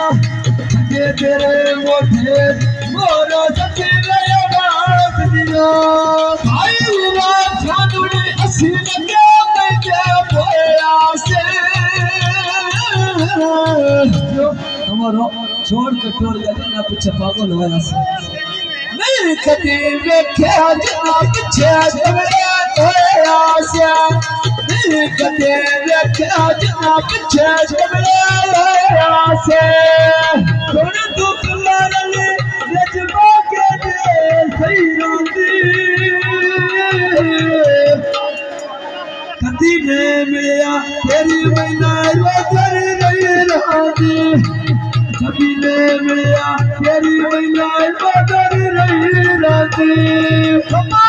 ये तेरे मोटे मोरा सच्ची आवाज दिया भाई रात छानुड़ी असी लगे मैं क्या बोया से जो हमारो छोड़ कटोर गया ना पीछे पागल होया से नहीं कदी वेख्या जना पीछे जमया होया से नहीं कदी वेख्या जना पीछे जमया होया से थोड़ा दुख लाने रजबा के दे सही रोंदी कदी ने मिलिया तेरी मैना रोकर नहीं रोंदी कदी ने मिलिया तेरी मैना रोकर नहीं रोंदी